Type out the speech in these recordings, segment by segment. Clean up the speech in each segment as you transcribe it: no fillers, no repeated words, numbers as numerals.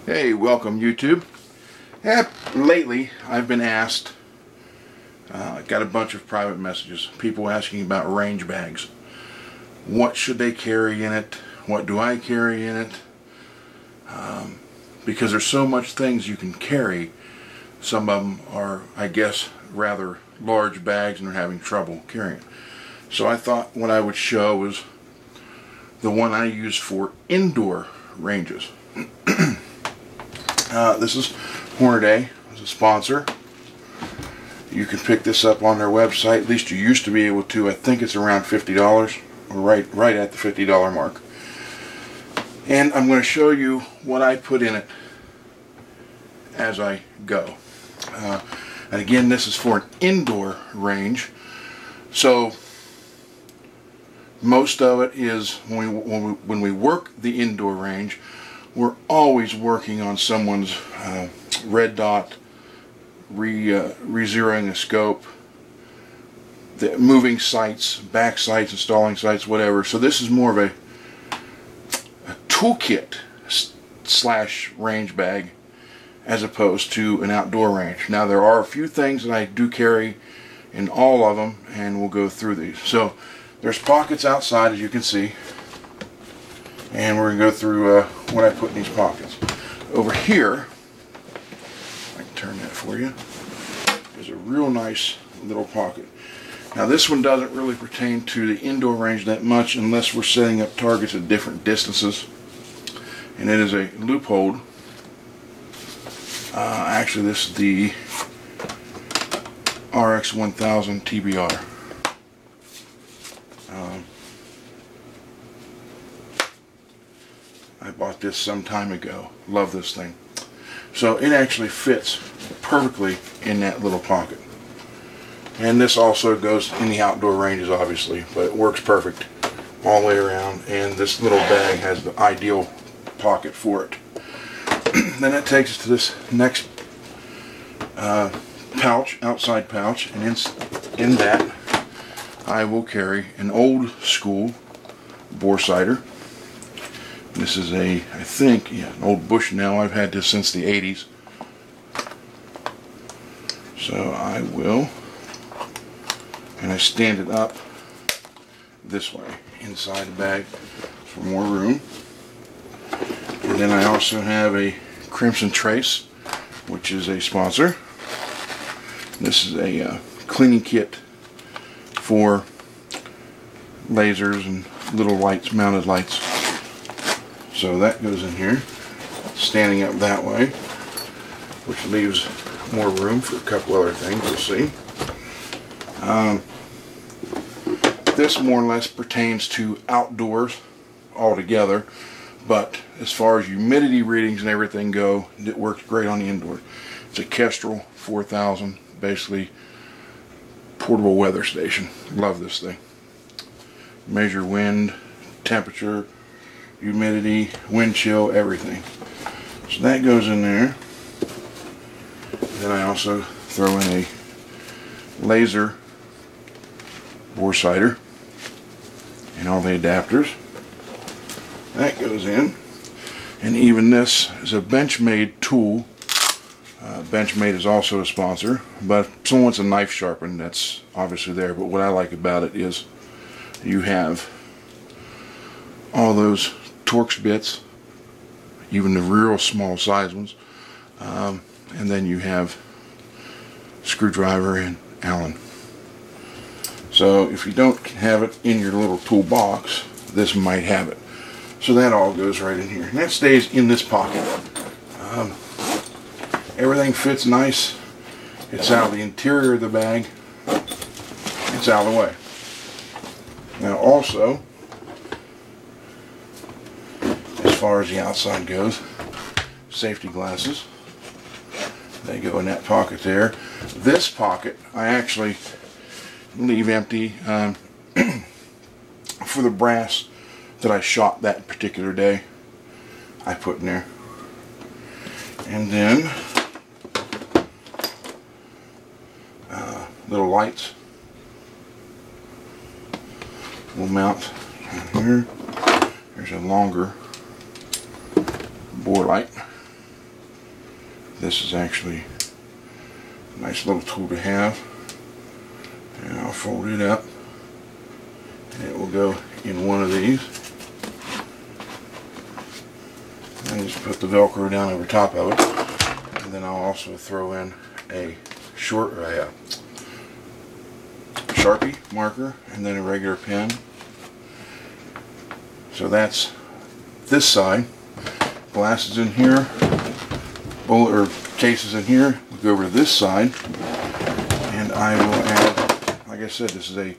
Hey, welcome YouTube. Lately I've been asked, I got a bunch of private messages, people asking about range bags. What should they carry in it? What do I carry in it? Because there's so much things you can carry. Some of them are, I guess, rather large bags and they're having trouble carrying it. So I thought what I would show was the one I use for indoor ranges. This is Hornady as a sponsor. You can pick this up on their website. At least you used to be able to. I think it's around $50, or right at the $50 mark. And I'm going to show you what I put in it as I go. And again, this is for an indoor range. So most of it is when we work the indoor range, we're always working on someone's red dot, re-zeroing a scope, the moving sights, back sights, installing sights, whatever. So this is more of a toolkit slash range bag as opposed to an outdoor range. Now there are a few things that I do carry in all of them, and we'll go through these. So there's pockets outside, as you can see, and we're going to go through what I put in these pockets. Over here, I can turn that for you, there's a real nice little pocket. Now this one doesn't really pertain to the indoor range that much unless we're setting up targets at different distances. And it is a Leupold. Actually, this is the RX1000 TBR. I bought this some time ago. Love this thing. So it actually fits perfectly in that little pocket. And this also goes in the outdoor ranges, obviously, but it works perfect all the way around. And this little bag has the ideal pocket for it. Then that takes us to this next pouch, outside pouch, and in that I will carry an old school bore sighter. This is I think, an old Bushnell. I've had this since the 80s. So I will, and I stand it up this way inside the bag for more room. And then I also have a Crimson Trace, which is a sponsor. This is a cleaning kit for lasers and little lights, mounted lights. So that goes in here, standing up that way, which leaves more room for a couple other things, we'll see. This more or less pertains to outdoors altogether, but as far as humidity readings and everything go, it works great on the indoor. It's a Kestrel 4000, basically portable weather station. Love this thing. Measure wind, temperature, humidity, wind chill, everything. So that goes in there. Then I also throw in a laser bore sighter and all the adapters. That goes in. And even this is a Benchmade tool. Benchmade is also a sponsor, but if someone wants a knife sharpened, that's obviously there. But what I like about it is you have all those Torx bits, even the real small size ones, and then you have screwdriver and Allen. So if you don't have it in your little toolbox, this might have it. So that all goes right in here, and that stays in this pocket. Everything fits nice. It's out of the interior of the bag. It's out of the way. Now also, as far as the outside goes, safety glasses, they go in that pocket there. This pocket I actually leave empty for the brass that I shot that particular day. I put in there. And then little lights will mount here. There's a longer bore light. This is actually a nice little tool to have. And I'll fold it up and it will go in one of these. And I just put the Velcro down over top of it. And then I'll also throw in a Sharpie marker and then a regular pen. So that's this side. Glasses in here, bullet or cases in here. We'll go over to this side, and I will add, like I said, this is a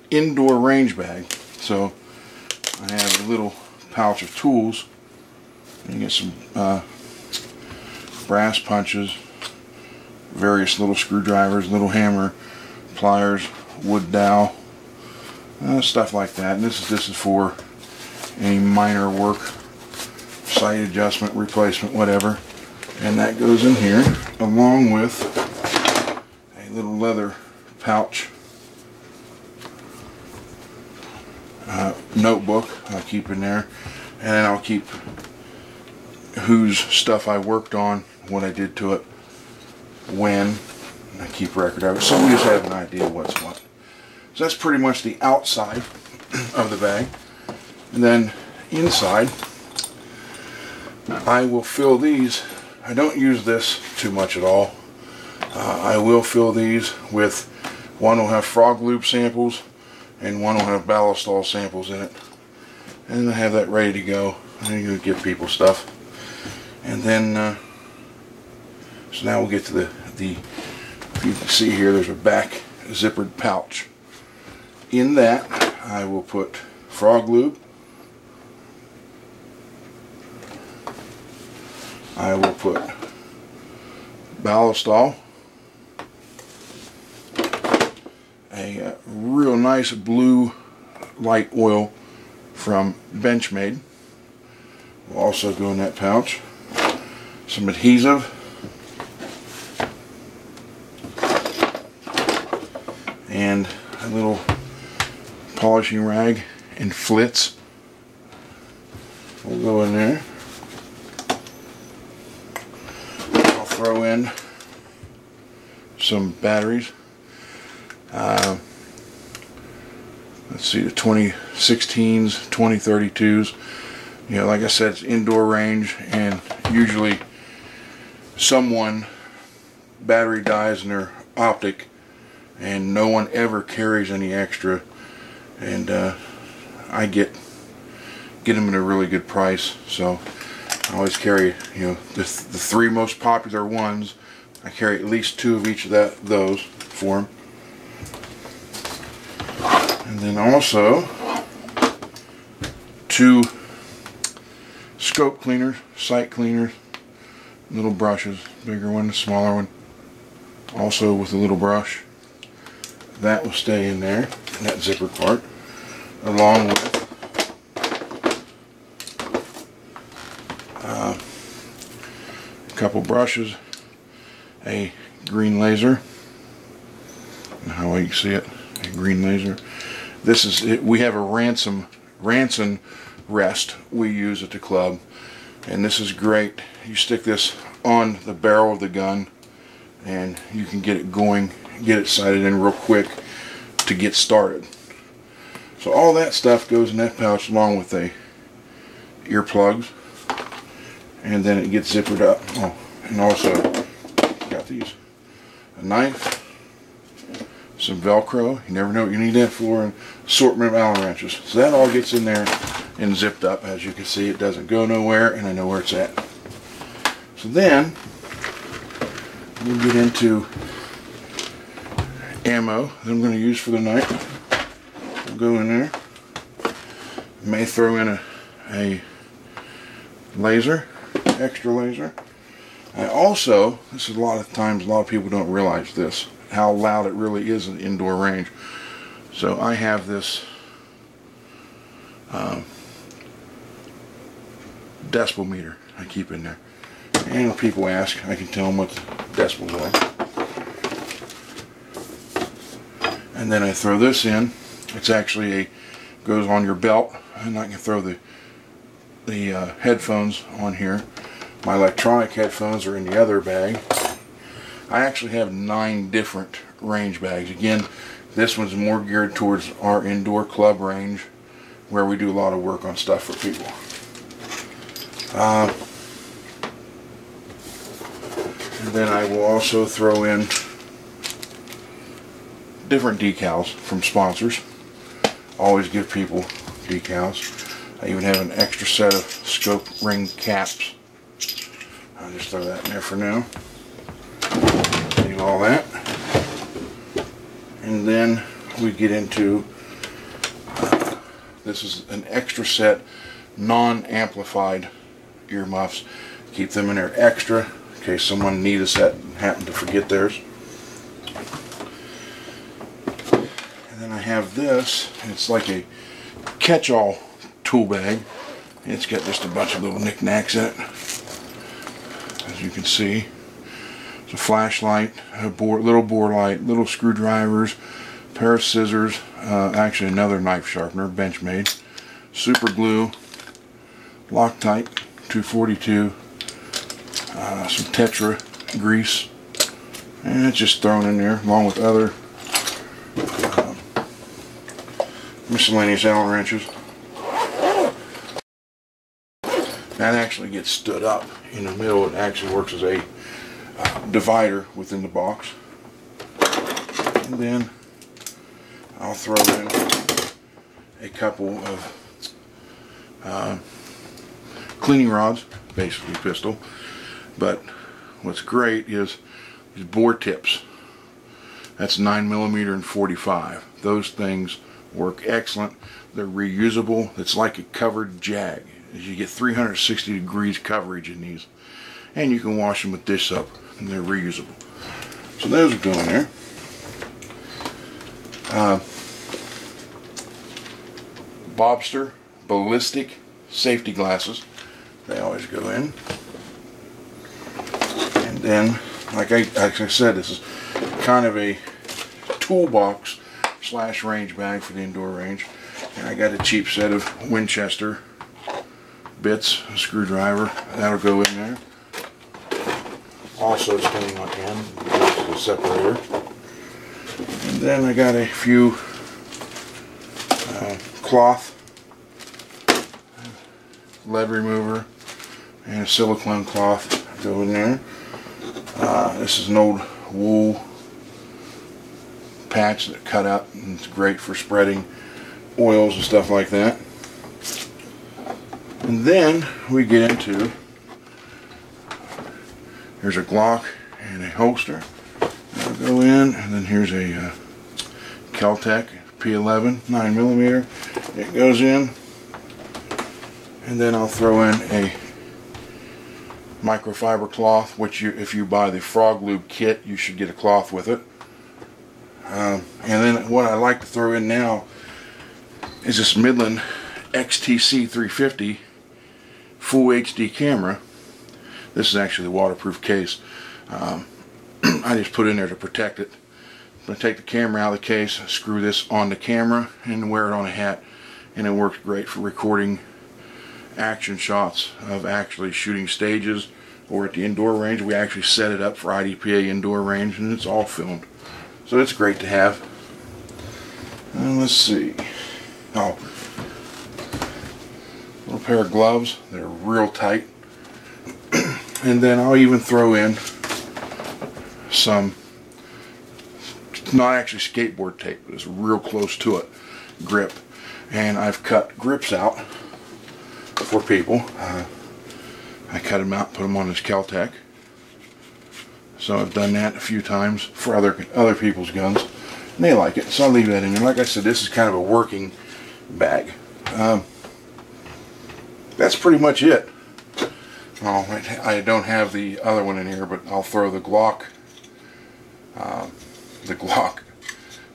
indoor range bag. So I have a little pouch of tools. You get some brass punches, various little screwdrivers, little hammer, pliers, wood dowel, stuff like that. And this is for any minor work, sight adjustment, replacement, whatever. And that goes in here along with a little leather pouch notebook I'll keep in there, and then I'll keep whose stuff I worked on, what I did to it, when. I keep record of it, so we just have an idea what's what. So that's pretty much the outside of the bag. And then inside, I will fill these. I don't use this too much at all. I will fill these with, one will have frog loop samples and one will have ballistol samples in it. And I have that ready to go. I'm going to give people stuff. And then, so now we'll get to the if you can see here, there's a back zippered pouch. In that, I will put frog lube. I will put ballistol, a real nice blue light oil from Benchmade will also go in that pouch, some adhesive, and a little polishing rag and flitz will go in there. I'll throw in some batteries. Let's see, the 2016s, 2032s. You know, like I said, it's indoor range, and usually someone battery dies in their optic, and no one ever carries any extra, and I get them at a really good price. So I always carry, you know, the three most popular ones. I carry at least two of each of those for them. And then also two scope cleaners, sight cleaners, little brushes, bigger one, the smaller one, also with a little brush. That will stay in there, in that zipper part, along with a couple brushes, a green laser, and how well you can see it, a green laser. This is it. We have a ransom rest we use at the club, and this is great. You stick this on the barrel of the gun and you can get it going, get it sighted in real quick to get started. So all that stuff goes in that pouch along with the earplugs, and then it gets zippered up. Oh, and also got these, a knife, some Velcro, you never know what you need that for, and assortment of Allen wrenches. So that all gets in there and zipped up. As you can see, it doesn't go nowhere, and I know where it's at. So then we'll get into ammo that I'm going to use for the night. We'll go in there. May throw in a laser, extra laser. I also, this is a lot of times, a lot of people don't realize this, how loud it really is in indoor range. So I have this decibel meter I keep in there. And when people ask, I can tell them what the decibels are. And then I throw this in. It's actually goes on your belt, and I can throw the headphones on here. My electronic headphones are in the other bag. I actually have 9 different range bags. Again, this one's more geared towards our indoor club range where we do a lot of work on stuff for people. And then I will also throw in different decals from sponsors. Always give people decals. I even have an extra set of scope ring caps. I'll just throw that in there for now. Leave all that. And then we get into, this is an extra set non-amplified earmuffs. Keep them in there extra in case someone needs a set and happen to forget theirs. And then I have this. It's like a catch-all tool bag. It's got just a bunch of little knickknacks in it. As you can see, it's a flashlight, a little bore light, little screwdrivers, pair of scissors, actually another knife sharpener, Benchmade, super glue, Loctite 242, some Tetra grease, and it's just thrown in there along with other miscellaneous Allen wrenches. That actually gets stood up in the middle. It actually works as a divider within the box. And then I'll throw in a couple of cleaning rods, basically pistol. But what's great is these bore tips. That's 9mm and 45. Those things work excellent. They're reusable. It's like a covered jag. You get 360 degrees coverage in these, and you can wash them with dish soap, and they're reusable. So those are going there. Bobster ballistic safety glasses. They always go in. And then, like I said, this is kind of a toolbox / range bag for the indoor range. And I got a cheap set of Winchester bits, a screwdriver, that'll go in there. Also staying on end, this is a separator. And then I got a few cloth, lead remover, and a silicone cloth go in there. This is an old wool patch that cut out, and it's great for spreading oils and stuff like that. And then we get into, here's a Glock and a holster. That'll go in, and then here's a Kel-Tec P11 9mm. It goes in, and then I'll throw in a microfiber cloth, which if you buy the Frog Lube kit, you should get a cloth with it. And then what I like to throw in now is this Midland XTC 350 Full HD camera. This is actually the waterproof case. I just put it in there to protect it. I'm going to take the camera out of the case, screw this on the camera, and wear it on a hat, and it works great for recording action shots of actually shooting stages or at the indoor range. We actually set it up for IDPA indoor range, and it's all filmed. So it's great to have. And let's see. Oh, a little pair of gloves. They're real tight. And then I'll even throw in some, not actually skateboard tape, but it's real close to it, grip. And I've cut grips out for people. I cut them out, put them on this Kel-Tec. So I've done that a few times for other people's guns, and they like it. So I'll leave that in there. Like I said, this is kind of a working bag. That's pretty much it. Oh, I don't have the other one in here, but I'll throw the Glock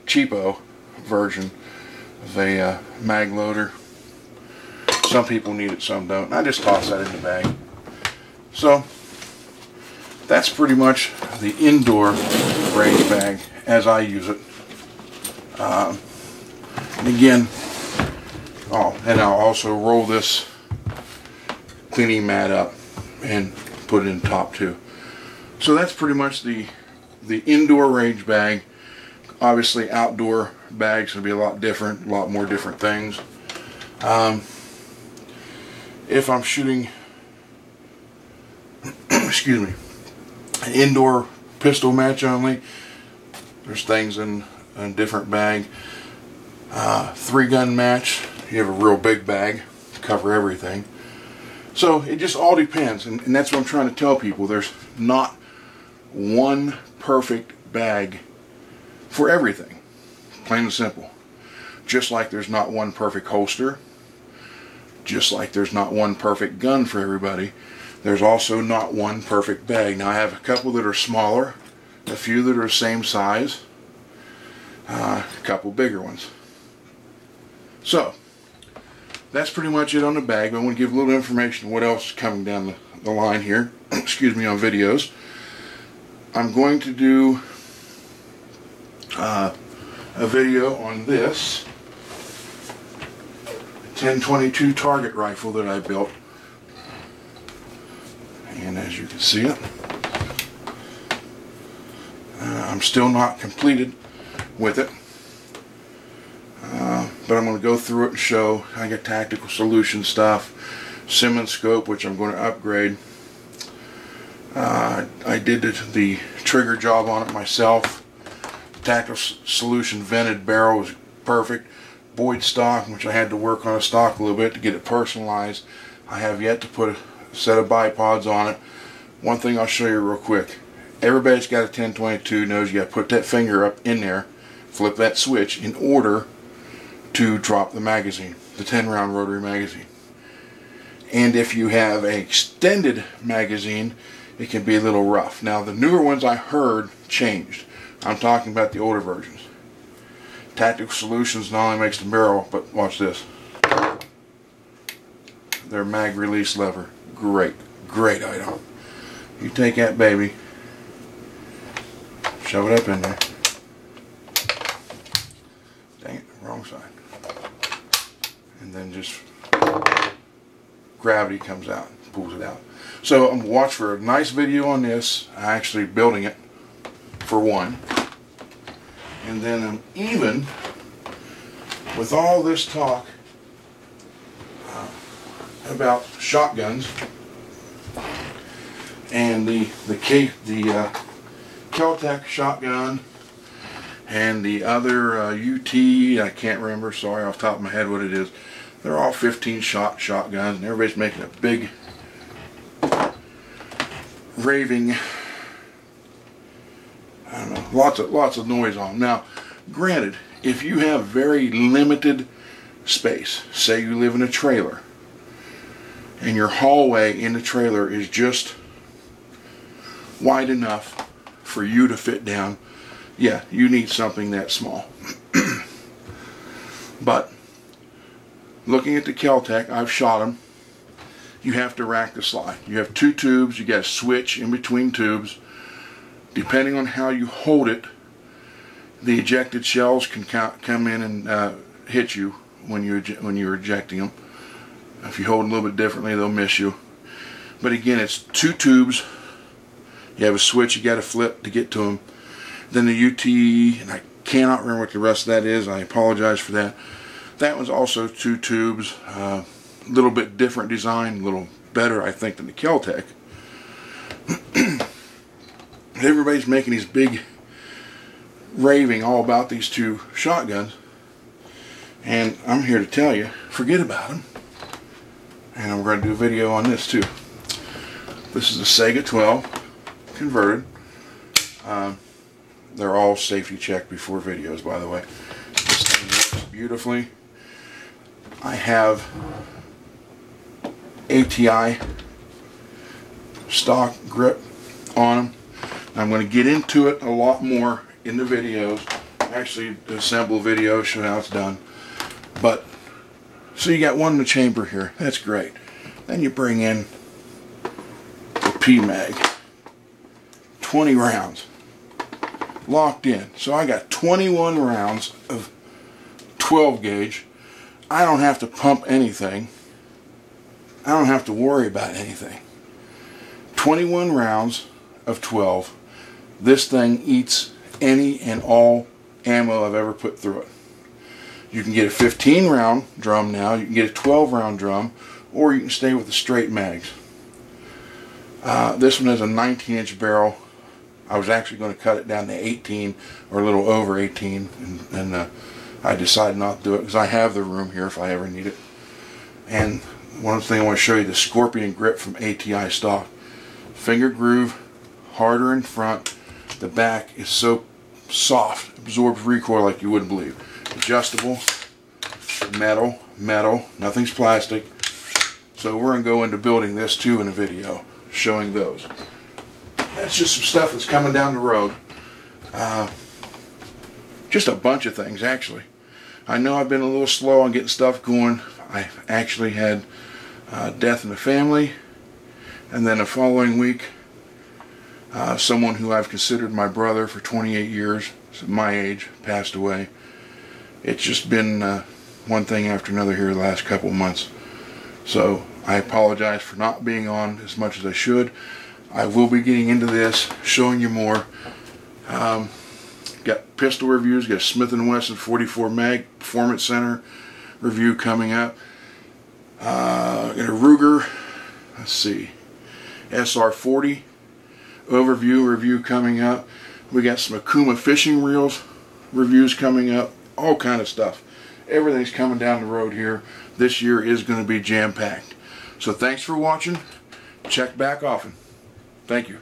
cheapo version of a mag loader. Some people need it, some don't. I just toss that in the bag. So that's pretty much the indoor range bag as I use it. And again, and I'll also roll this cleaning mat up and put it in top too. So that's pretty much the indoor range bag. Obviously outdoor bags will be a lot different, a lot more different things. If I'm shooting excuse me, an indoor pistol match only, there's things in a different bag. 3-gun match, you have a real big bag to cover everything. So it just all depends, and that's what I'm trying to tell people. There's not one perfect bag for everything, plain and simple. Just like there's not one perfect holster, just like there's not one perfect gun for everybody, there's also not one perfect bag. Now I have a couple that are smaller, a few that are the same size, a couple bigger ones. So that's pretty much it on the bag. I want to give a little information on what else is coming down the line here excuse me, on videos. I'm going to do a video on this 10-22 target rifle that I built, and as you can see it, I'm still not completed with it, but I'm going to go through it and show. I got tactical solution stuff, Simmons scope, which I'm going to upgrade. I did the trigger job on it myself. Tactical solution vented barrel was perfect. Boyd stock, which I had to work on a stock a little bit to get it personalized. I have yet to put a set of bipods on it. One thing I'll show you real quick. Everybody that's got a 10-22 knows you got to put that finger up in there, flip that switch in order to drop the magazine, the 10-round rotary magazine. And if you have an extended magazine, it can be a little rough. Now the newer ones I heard changed. I'm talking about the older versions. Tactical Solutions not only makes the barrel, but watch this. Their mag release lever. Great, great item. You take that baby, shove it up in there. Dang it, wrong side. And then just gravity comes out, pulls it out. So I'm going to watch for a nice video on this. I'm actually building it for one. And then I'm even, with all this talk about shotguns and the Kel-Tec shotgun and the other UT, I can't remember, sorry off the top of my head what it is. They're all 15-shot shotguns, and everybody's making a big raving, I don't know, lots of noise on them. Now, granted, if you have very limited space, say you live in a trailer, and your hallway in the trailer is just wide enough for you to fit down, yeah, you need something that small. But looking at the Kel-Tec, I've shot them. You have to rack the slide. You have 2 tubes. You got to switch in between tubes. Depending on how you hold it, the ejected shells can come in and hit you when you're ejecting them. If you hold it a little bit differently, they'll miss you. But again, it's 2 tubes. You have a switch you got to flip to get to them. Then the UT, and I cannot remember what the rest of that is. I apologize for that. That one's also 2 tubes. A little bit different design, a little better, I think, than the Kel-Tec. Everybody's making these big raving all about these 2 shotguns, and I'm here to tell you, forget about them. And I'm going to do a video on this too. This is a Saiga 12 converted. They're all safety checked before videos, by the way. This thing works beautifully. I have ATI stock grip on them. I'm going to get into it a lot more in the videos. Actually, assemble video, show how it's done. But so you got one in the chamber here. That's great. Then you bring in the P-Mag. 20 rounds. Locked in. So I got 21 rounds of 12 gauge. I don't have to pump anything. I don't have to worry about anything. 21 rounds of 12. This thing eats any and all ammo I've ever put through it. You can get a 15 round drum now, you can get a 12 round drum, or you can stay with the straight mags. This one has a 19-inch barrel. I was actually going to cut it down to 18 or a little over 18, and I decided not to do it because I have the room here if I ever need it. And one thing I want to show you, the Scorpion grip from ATI stock. Finger groove, harder in front. The back is so soft, absorbs recoil like you wouldn't believe. Adjustable, metal, nothing's plastic. So we're going to go into building this too in a video, showing those. That's just some stuff that's coming down the road. Just a bunch of things, actually. I know I've been a little slow on getting stuff going. I actually had death in the family, and then the following week someone who I've considered my brother for 28 years, my age, passed away. It's just been one thing after another here the last couple months. So I apologize for not being on as much as I should. I will be getting into this, showing you more. Got pistol reviews, got a Smith & Wesson 44 mag Performance Center review coming up. Got a Ruger, let's see, SR40 review coming up. We got some Akuma fishing reels reviews coming up. All kind of stuff. Everything's coming down the road here. This year is going to be jam-packed. So thanks for watching. Check back often. Thank you.